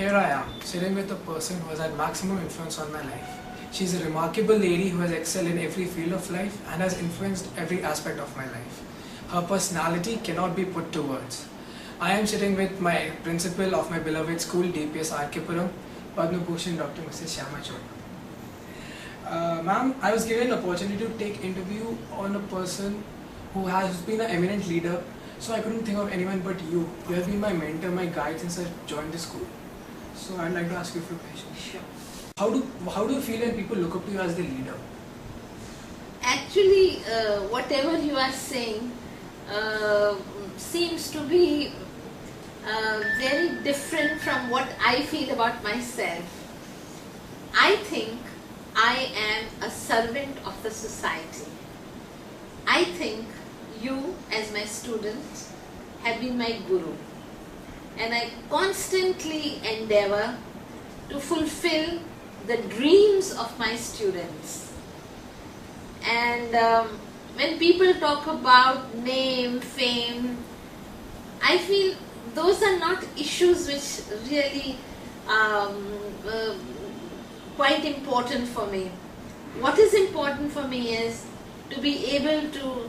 Here I am, sitting with a person who has had maximum influence on my life. She's a remarkable lady who has excelled in every field of life and has influenced every aspect of my life. Her personality cannot be put to words. I am sitting with my principal of my beloved school, DPS R.K. Puram, Padma Bhushan, Dr. Mrs. Shyama Chopra. Ma'am, I was given an opportunity to take interview on a person who has been an eminent leader, so I couldn't think of anyone but you. You have been my mentor, my guide since I joined the school. So I'd like to ask you a few questions. Sure. How do you feel when people look up to you as the leader? Actually, whatever you are saying seems to be very different from what I feel about myself. I think I am a servant of the society. I think you, as my student, have been my guru. And I constantly endeavor to fulfill the dreams of my students. And when people talk about name, fame, I feel those are not issues which really quite important for me. What is important for me is to be able to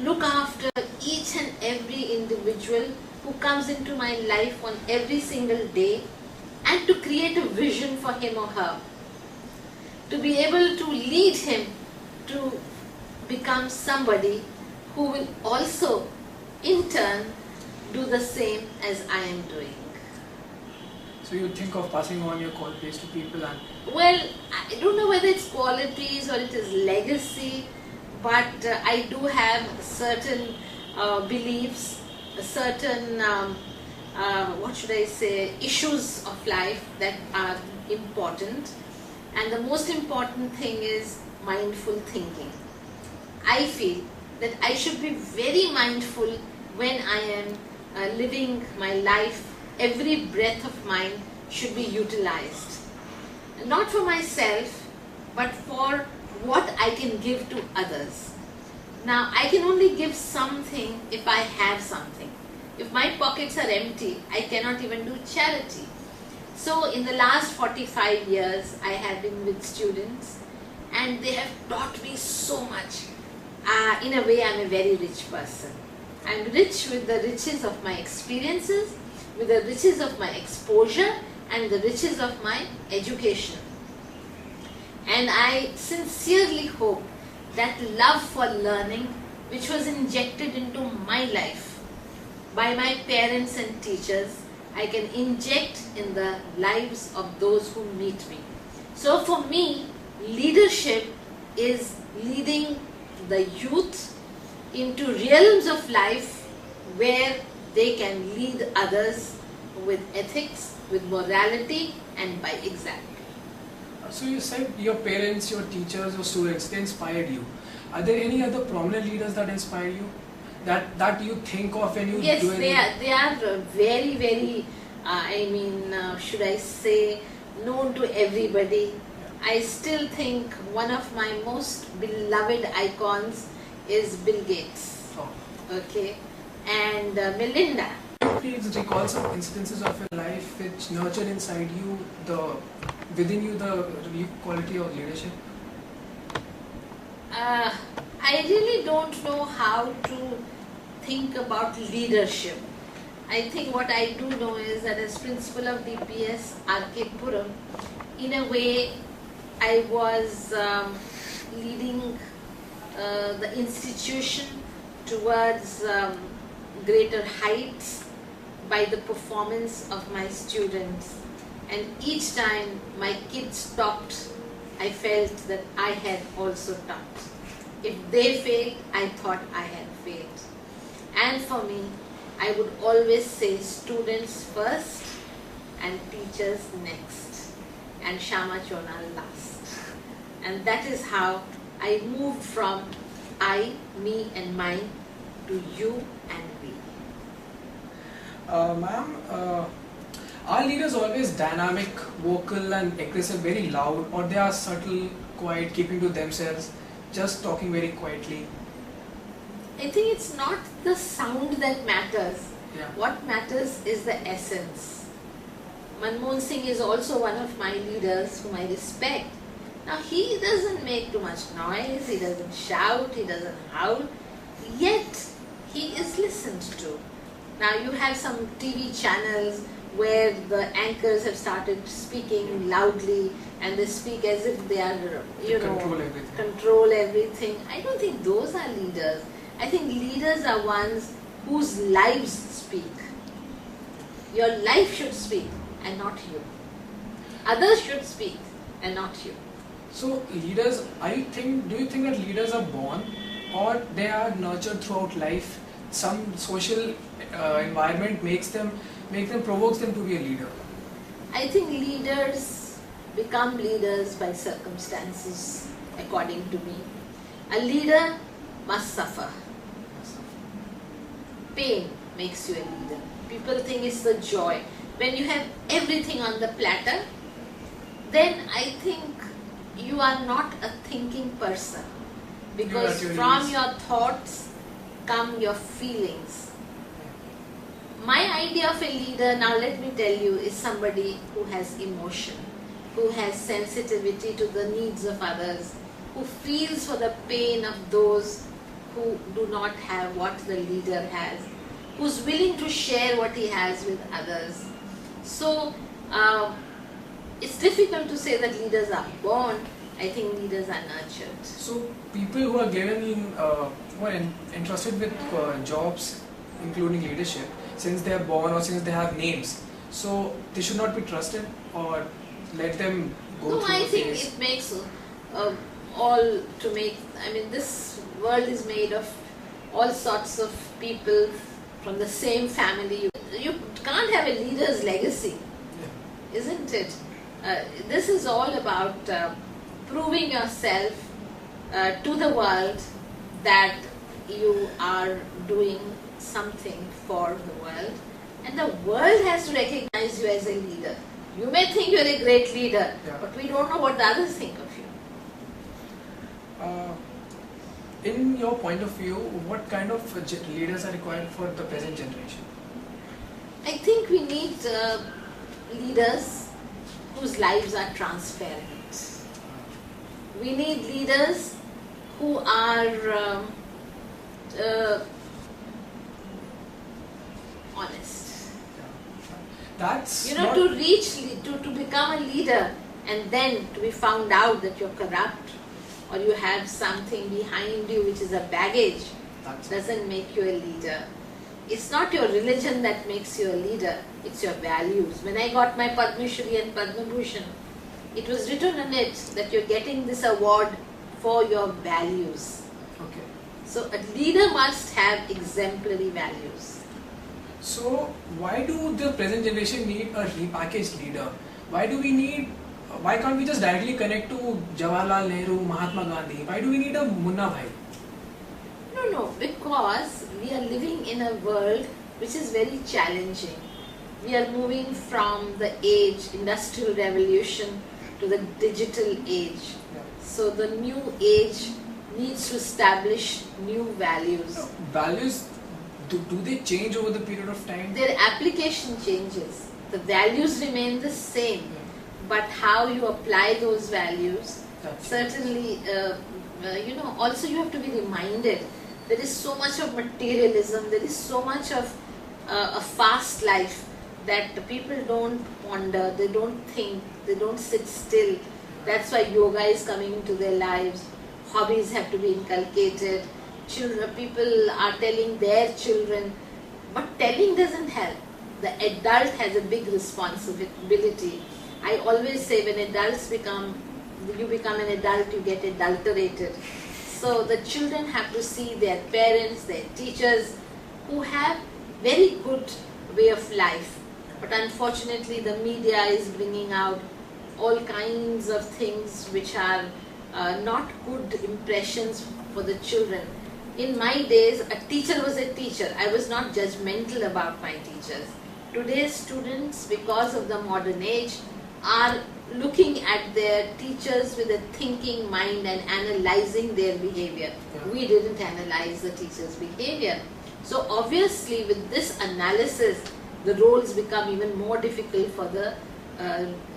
look after each and every individual who comes into my life on every single day, and to create a vision for him or her, to be able to lead him to become somebody who will also in turn do the same as I am doing. So you think of passing on your qualities to people and... Well, I don't know whether it's qualities or it is legacy, but I do have certain beliefs, certain, issues of life that are important. And the most important thing is mindful thinking. I feel that I should be very mindful when I am living my life. Every breath of mine should be utilized. Not for myself, but for what I can give to others. Now, I can only give something if I have something. If my pockets are empty, I cannot even do charity. So, in the last 45 years, I have been with students and they have taught me so much. In a way, I'm a very rich person. I'm rich with the riches of my experiences, with the riches of my exposure and the riches of my education. And I sincerely hope that love for learning, which was injected into my life by my parents and teachers, I can inject in the lives of those who meet me. So for me, leadership is leading the youth into realms of life where they can lead others with ethics, with morality, and by example. So you said your parents, your teachers, your students, they inspired you. Are there any other prominent leaders that inspire you? That you think of when you yes, do anything? they are very, very, should I say, known to everybody. I still think one of my most beloved icons is Bill Gates. Oh. Okay, and Melinda. Please recall some instances of your life which nurtured inside you within you the quality of leadership. I really don't know how to think about leadership. I think what I do know is that as principal of DPS R.K. Puram, in a way I was leading the institution towards greater heights by the performance of my students. And each time my kids talked, I felt that I had also taught. If they failed, I thought I had failed. And for me, I would always say students first and teachers next and Shyama Chopra last. And that is how I moved from I, me and mine to you and we. Ma'am, are leaders always dynamic, vocal and aggressive, very loud, or they are subtle, quiet, keeping to themselves, just talking very quietly? I think it's not the sound that matters. Yeah. What matters is the essence. Manmohan Singh is also one of my leaders whom I respect. Now he doesn't make too much noise, he doesn't shout, he doesn't howl, yet he is listened to. Now you have some TV channels where the anchors have started speaking loudly and they speak as if they are, control everything. I don't think those are leaders. I think leaders are ones whose lives speak. Your life should speak and not you. Others should speak and not you. So leaders, do you think that leaders are born or they are nurtured throughout life? Some social environment provokes them to be a leader. I think leaders become leaders by circumstances, according to me. A leader must suffer. Pain makes you a leader. People think it's the joy. When you have everything on the platter, then I think you are not a thinking person. Because from your thoughts come your feelings. My idea of a leader, now let me tell you, is somebody who has emotion, who has sensitivity to the needs of others, who feels for the pain of those who do not have what the leader has, who's willing to share what he has with others. So it's difficult to say that leaders are born. I think leaders are nurtured. So people who are who are entrusted with jobs, including leadership, since they are born or since they have names, so they should not be trusted or let them go through I the think phase. it makes this world is made of all sorts of people from the same family. You can't have a leader's legacy, isn't it? This is all about proving yourself to the world that you are doing something for the world, and the world has to recognize you as a leader. You may think you're a great leader, but we don't know what the others think of you. In your point of view, what kind of leaders are required for the present generation? I think we need leaders whose lives are transparent. We need leaders who are honest. That's to become a leader and then to be found out that you're corrupt or you have something behind you which is a baggage doesn't make you a leader. It's not your religion that makes you a leader, it's your values. When I got my Padma Shri and Padma Bhushan, it was written in it that you're getting this award for your values. Okay. So a leader must have exemplary values. So why do the present generation need a repackaged leader? Why can't we just directly connect to Jawaharlal Nehru, Mahatma Gandhi? Why do we need a Munna Bhai? No, because we are living in a world which is very challenging. We are moving from the industrial revolution, to the digital age. So the new age needs to establish new values. Values, do they change over the period of time? Their application changes. The values remain the same, but how you apply those values, certainly, also you have to be reminded there is so much of materialism, there is so much of a fast life that the people don't ponder, they don't think, they don't sit still. That's why yoga is coming into their lives. Hobbies have to be inculcated. People are telling their children, but telling doesn't help. The adult has a big responsibility. I always say when you become an adult, you get adulterated. So the children have to see their parents, their teachers, who have very good way of life. But unfortunately the media is bringing out all kinds of things which are not good impressions for the children. In my days, a teacher was a teacher. I was not judgmental about my teachers. Today's students, because of the modern age, are looking at their teachers with a thinking mind and analyzing their behavior. We didn't analyze the teacher's behavior. So obviously with this analysis, the roles become even more difficult for the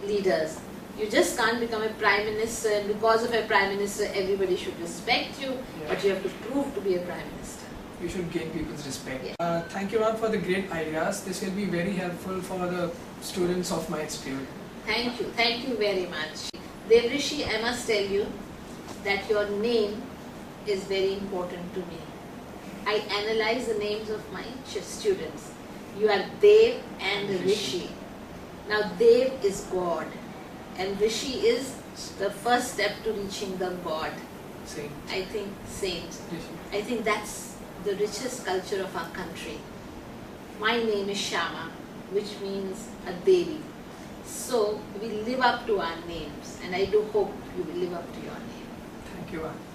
leaders. You just can't become a prime minister, and because of a prime minister everybody should respect you, but you have to prove to be a prime minister. You should gain people's respect. Yeah. Thank you, ma'am, for the great ideas. This will be very helpful for the students of my institute. Thank you very much. Devrishi, I must tell you that your name is very important to me. I analyze the names of my students. You are Dev and Rishi. Now Dev is God and Rishi is the first step to reaching the God. Saint. I think saint. Rishi. I think that's the richest culture of our country. My name is Shama, which means a Devi. So we live up to our names, and I do hope you will live up to your name. Thank you, ma'am.